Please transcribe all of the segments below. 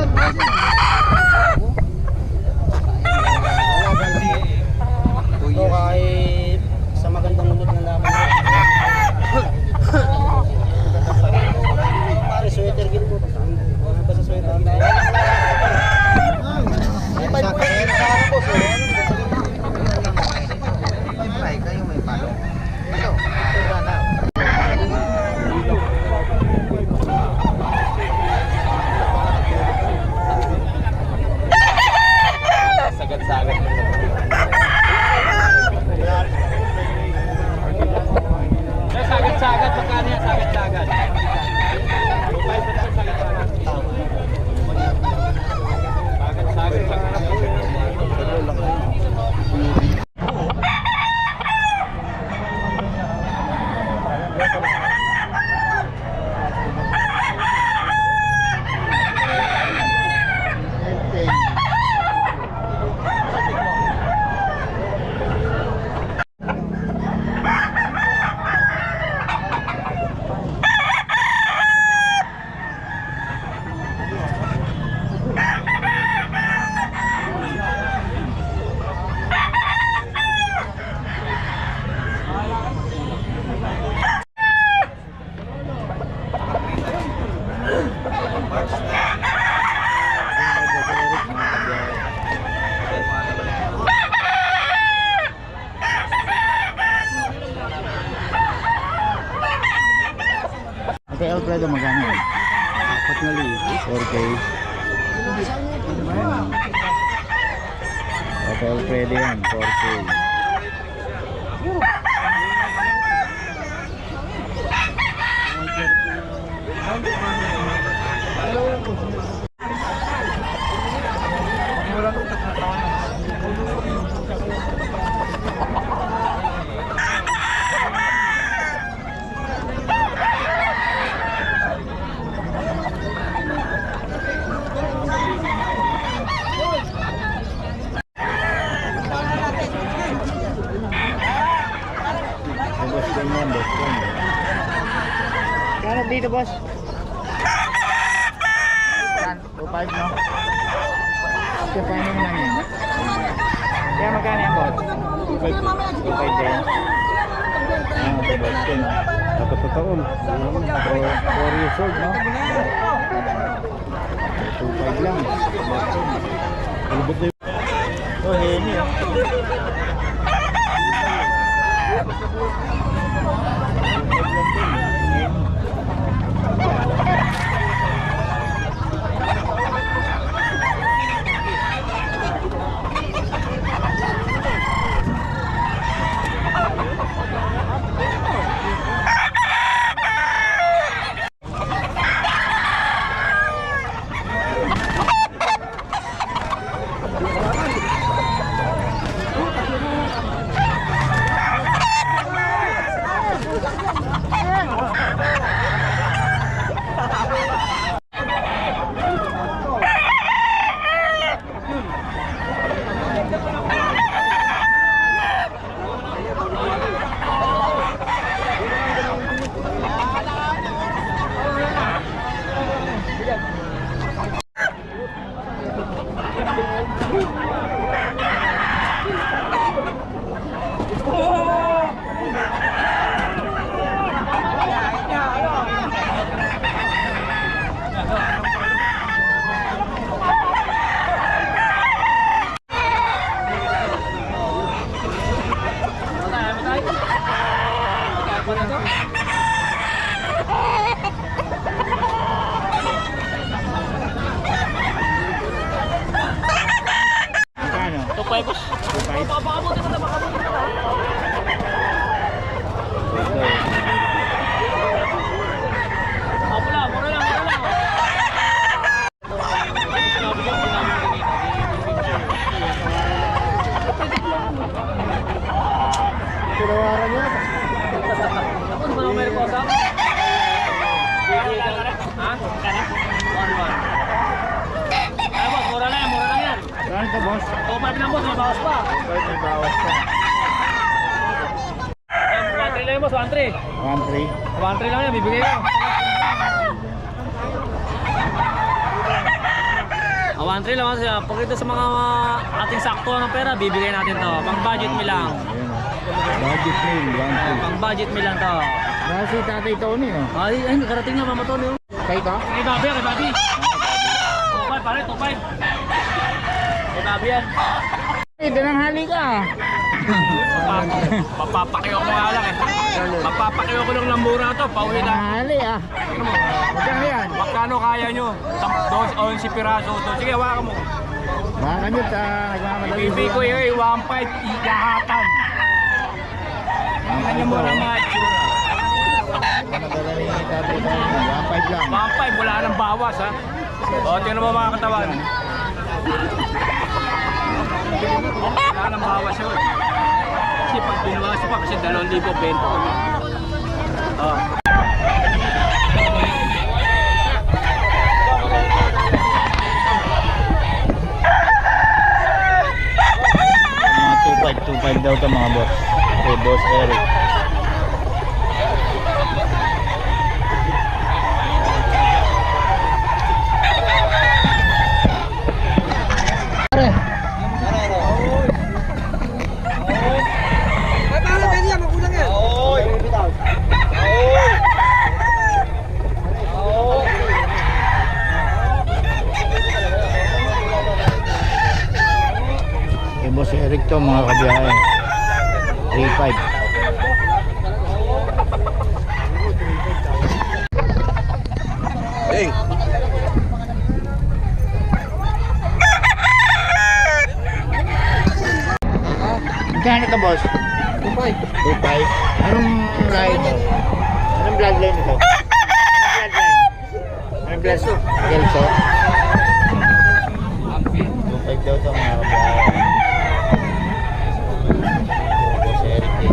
Ito kahit sa magandang ulot ng laban. Pare sweater gil po. Basta sweater gil. May pa po sa boss. May kayo may palo. Ito. Sagad-sagad. Sagad-sagad, magkano yan? Sagad-sagad. Kay Alfredo magkano? 4K. Kay Alfredo yan, 4K. Kano dito, boss? 2.5, no? Kasi paano naman yun? Kaya magkano yan, boss? 2.5 din. Boss ko, no? Nakatataon. 4 years old, no? 2.5 lang. Kalibot na yun. Oh, hemi, oh. Ito boss. 2.5 lang boss, may bawas pa. 2.5 may bawas pa. 1.3 lang boss, 1.3. 1.3 lang yan, bibigay ko. 1-3 lang kasi pag ito sa mga ating sakto ng pera, bibigay natin to. Pang budget meal lang. Ayan o. Budget meal, 1-2. Pang budget meal lang to. Kasi Tatay Tony o. Ay, nakarating na Mama Tony. Kay ka? Kay Bobby, kay Bobby. 2-5 pare, 2-5. Kay Bobby yan. Eh, dananghali ka. Papapakiyo ko nga lang eh. Papapakiyo ko lang ng mura to, pauwi na. Dananghali ah. Magkano yan? Magkano kaya nyo? 11 piraso to. Sige, hawakan mo. Baka nyo sa nagmamadali. Ibig ko yung 1.5 igahatan. Tingnan nyo muna mga itsura. Madala ni Tatay Tony. 1.5 lang. 1.5, wala nang bawas ha. O, tingnan mo mga katawan. Wala nang bawas yun. Kasi pag binawas pa, kasi 2,000 bento ko. O. Mga 2.5 daw ito mga boss. Okay, Boss Eric. Kay Boss Eric to mga kabiyahe. 3.5. Hey. Magkano ito boss? 2.5. 2.5? Anong line mo? Anong bloodline ito? Anong bloodline? Gelso? 2.5 daw ito mga kabiyahe. Boss Eric din.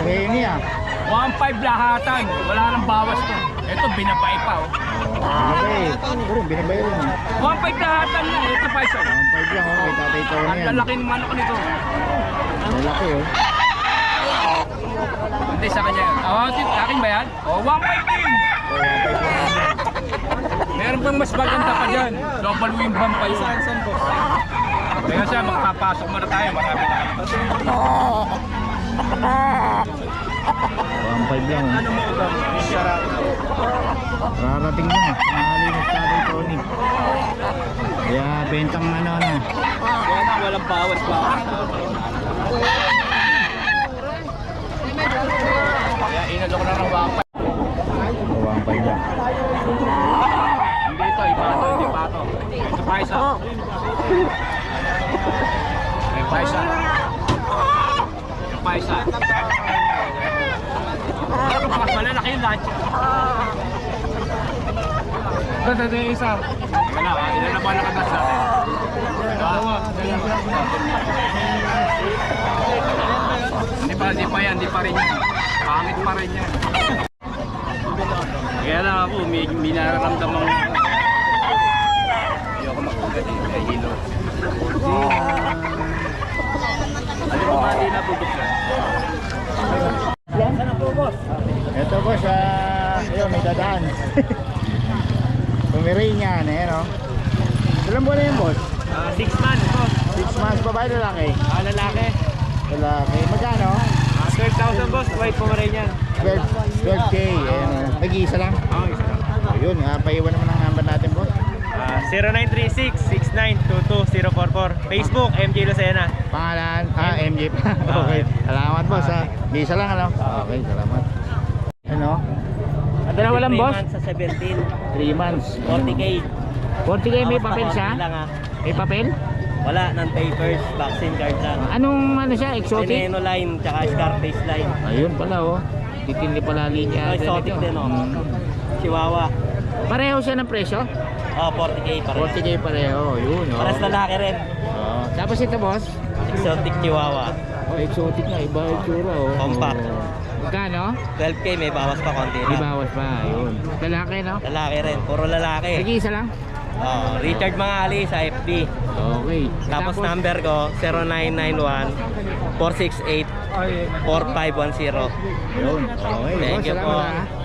Ini ah. 1.5 lahatan, wala nang bawas to. Ito, binabay pa oh. Okay. Puro binabayaran mo. 1.5 lahatan lang, ito pa isa. 1.5 lang oh. Kay Tatay Tony Ang yan. lalaki ng manok nito. Malaki oh. Hindi sa kanya yun. Akin ba yan? 1.5 din. Meron pang mas maganda pa dyan. Double wing bump pa yun. Kaya siya, magpapasok muna tayo. Marami na. 1.5 lang oh. Mo ito? Rarating na. Nakalinis Tatay Tony. Kaya bentang ano na. Kaya na, walang bawas pa. Kaya inalo ko na ng 1.5. 1.5 lang. Hindi ito, iba ito, hindi pa ito. Ito pa isa. Ito pa isa. Ito pa isa. Mas malalaki yung lunch. Ito yung isa. Teka lang, ilan na ba nakatas natin? Dalawa. Hindi pa yan, hindi pa rin yan. Pangit pa rin yan. Kaya lang ako, may nararamdaman ko. Ayoko makugat eh, may hilo. Ano mo ba din nabubuksan? Saan po boss? Ito boss, yun, may dadaan. Pumiray niyan eh, no? Ilang buwan na yun boss? 6 months boss. 6 months, babae lalaki? Lalaki. Lalaki. Magkano? 12,000 boss, white po rin yan. 12K. Nag-iisa lang? Oo, isa lang. Ayun, paiwan naman ang number natin boss. 0936-6922-044. Facebook, MJ Lucena. Pangalan? MJ pa. Okay. Salamat boss ha. Isa lang ano? Okay, salamat. Ano? At dalawa lang, boss? 3 months sa 17, 3 months. 40K. 40K may papel siya? Lang, ha? May papel? Wala, non-papers, vaccine card lang. Anong ano siya? Exotic? Veneno line, tsaka Scarface line. Ayun pala oh. Titindi pala linya. Exotic din, oh. Hmm. Chihuahua. Pareho siya ng presyo? Oh, 40k pa rin. 40k pareho, yun. Oh. Pares lalaki rin. Oh. Tapos ito boss? Exotic Chihuahua. Oh, exotic na, iba yung tsura oh. Compact. Oh. Magkano? 12k, may bawas pa konti May lang. bawas pa, yun. Lalaki no? Lalaki rin, puro lalaki. Nag-iisa lang? Oh, Richard Mangali sa FB. Okay. Tapos number ko 0991 468 4510. Yun. Okay, Thank boss, you salamat po. ah.